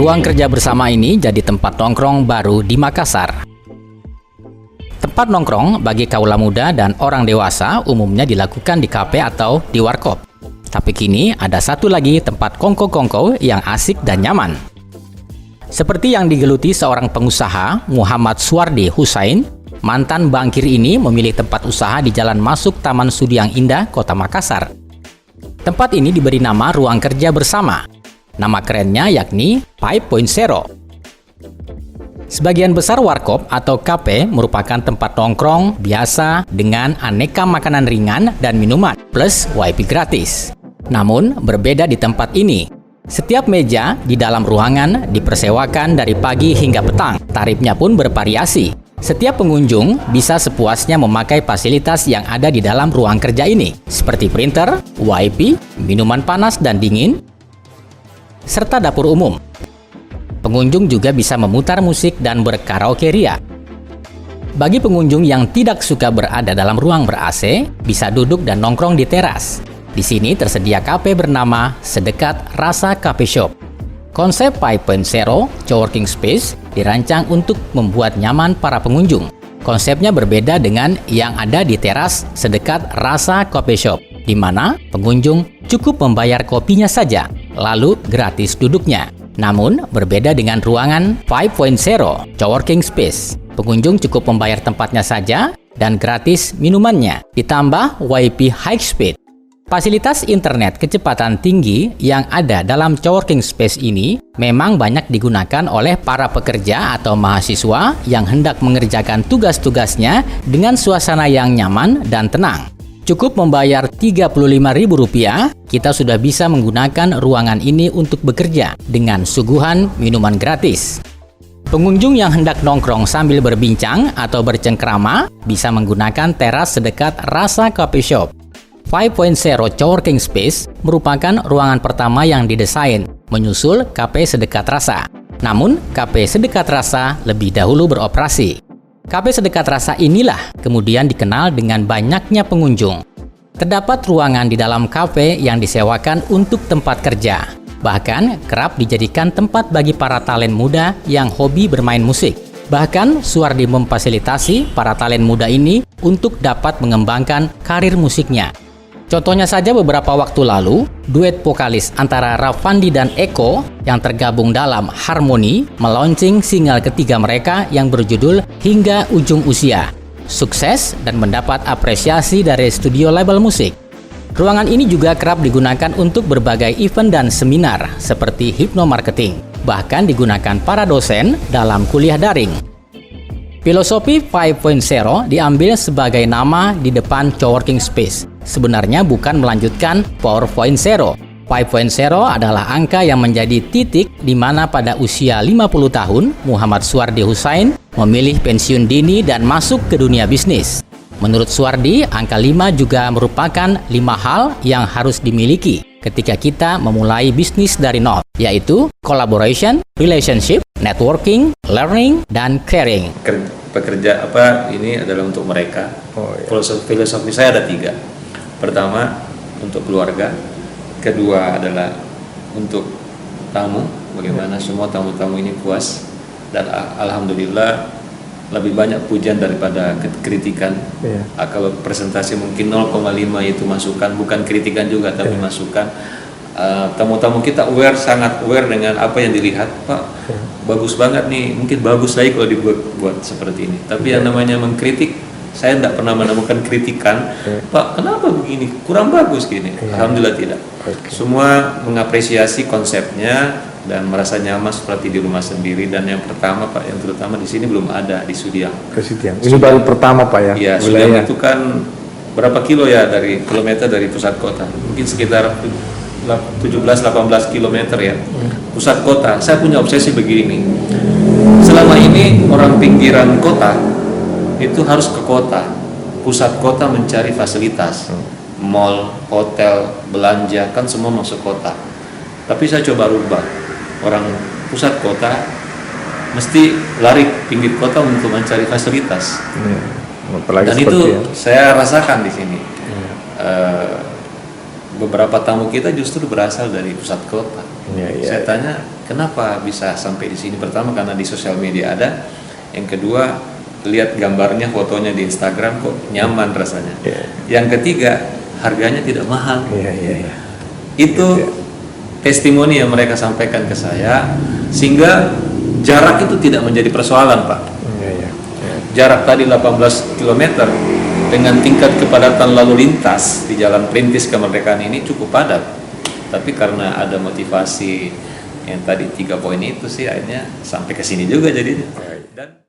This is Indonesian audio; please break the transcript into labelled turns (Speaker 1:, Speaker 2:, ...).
Speaker 1: Ruang kerja bersama ini jadi tempat nongkrong baru di Makassar. Tempat nongkrong bagi kaula muda dan orang dewasa umumnya dilakukan di kafe atau di warkop. Tapi kini ada satu lagi tempat kongko-kongko yang asik dan nyaman. Seperti yang digeluti seorang pengusaha, Muhammad Suwardi Husain, mantan bankir ini memilih tempat usaha di Jalan Masuk Taman Sudiang Indah, Kota Makassar. Tempat ini diberi nama Ruang Kerja Bersama. Nama kerennya yakni 5.0. Sebagian besar warkop atau kafe merupakan tempat nongkrong biasa dengan aneka makanan ringan dan minuman plus wifi gratis. Namun berbeda di tempat ini. Setiap meja di dalam ruangan dipersewakan dari pagi hingga petang. Tarifnya pun bervariasi. Setiap pengunjung bisa sepuasnya memakai fasilitas yang ada di dalam ruang kerja ini, seperti printer, wifi, minuman panas dan dingin, serta dapur umum. Pengunjung juga bisa memutar musik dan berkaraoke ria. Bagi pengunjung yang tidak suka berada dalam ruang ber-AC, bisa duduk dan nongkrong di teras. Di sini tersedia kafe bernama Sedekat Rasa Cafe Shop. Konsep 5.0 coworking space dirancang untuk membuat nyaman para pengunjung. Konsepnya berbeda dengan yang ada di teras Sedekat Rasa Coffee Shop, di mana pengunjung cukup membayar kopinya saja, lalu gratis duduknya. Namun, berbeda dengan ruangan 5.0 coworking space. Pengunjung cukup membayar tempatnya saja dan gratis minumannya, ditambah wifi high speed. Fasilitas internet kecepatan tinggi yang ada dalam coworking space ini memang banyak digunakan oleh para pekerja atau mahasiswa yang hendak mengerjakan tugas-tugasnya dengan suasana yang nyaman dan tenang. Cukup membayar Rp35.000, kita sudah bisa menggunakan ruangan ini untuk bekerja dengan suguhan minuman gratis. Pengunjung yang hendak nongkrong sambil berbincang atau bercengkrama bisa menggunakan teras Sedekat Rasa Coffee Shop. 5.0 coworking space merupakan ruangan pertama yang didesain menyusul Kafe Sedekat Rasa. Namun, Kafe Sedekat Rasa lebih dahulu beroperasi. Kafe Sedekat Rasa inilah kemudian dikenal dengan banyaknya pengunjung. Terdapat ruangan di dalam kafe yang disewakan untuk tempat kerja. Bahkan kerap dijadikan tempat bagi para talent muda yang hobi bermain musik. Bahkan Suwardi memfasilitasi para talent muda ini untuk dapat mengembangkan karir musiknya. Contohnya saja beberapa waktu lalu, duet vokalis antara Rafandi dan Eko yang tergabung dalam Harmoni melaunching single ketiga mereka yang berjudul Hingga Ujung Usia. Sukses dan mendapat apresiasi dari studio label musik. Ruangan ini juga kerap digunakan untuk berbagai event dan seminar seperti hypnomarketing. Bahkan digunakan para dosen dalam kuliah daring. Filosofi 5.0 diambil sebagai nama di depan coworking space. Sebenarnya bukan melanjutkan 4.0. 5.0 adalah angka yang menjadi titik di mana pada usia 50 tahun, Muhammad Suwardi Husain memilih pensiun dini dan masuk ke dunia bisnis. Menurut Suwardi, angka 5 juga merupakan 5 hal yang harus dimiliki ketika kita memulai bisnis dari nol, yaitu collaboration, relationship, networking, learning, dan caring.
Speaker 2: Pekerja ini adalah untuk mereka. Filosofi saya ada 3. Pertama, untuk keluarga. Kedua adalah untuk tamu, bagaimana semua tamu-tamu ini puas. Dan alhamdulillah lebih banyak pujian daripada kritikan. Kalau presentasi mungkin 0,5 itu masukan, bukan kritikan juga tapi masukan. Tamu-tamu kita sangat aware dengan apa yang dilihat. Pak, bagus banget nih, mungkin bagus lagi kalau dibuat seperti ini. Tapi yang namanya mengkritik, saya tidak pernah menemukan kritikan, Pak, kenapa begini, kurang bagus gini. Alhamdulillah tidak. Semua mengapresiasi konsepnya dan merasa nyaman seperti di rumah sendiri. Dan yang pertama Pak, yang terutama di sini belum ada di Sudiang.
Speaker 3: Ini baru pertama Pak ya?
Speaker 2: Iya, Sudiang itu kan berapa kilo ya kilometer dari pusat kota? Mungkin sekitar 17-18 kilometer ya, pusat kota. Saya punya obsesi begini. Selama ini orang pinggiran kota itu harus ke kota, pusat kota mencari fasilitas, mall, hotel, belanja, kan semua masuk kota. Tapi saya coba rubah, orang pusat kota mesti lari pinggir kota untuk mencari fasilitas. Dan itu saya rasakan di sini. Beberapa tamu kita justru berasal dari pusat kota. Saya tanya, Kenapa bisa sampai di sini? Pertama karena di sosial media ada, yang kedua lihat gambarnya, fotonya di Instagram kok nyaman rasanya. Yang ketiga harganya tidak mahal. Itu testimoni yang mereka sampaikan ke saya, sehingga jarak itu tidak menjadi persoalan, Pak. Jarak tadi 18 km dengan tingkat kepadatan lalu lintas di Jalan Perintis Kemerdekaan ini cukup padat. Tapi karena ada motivasi yang tadi 3 poin itu sih akhirnya sampai ke sini juga jadinya. Dan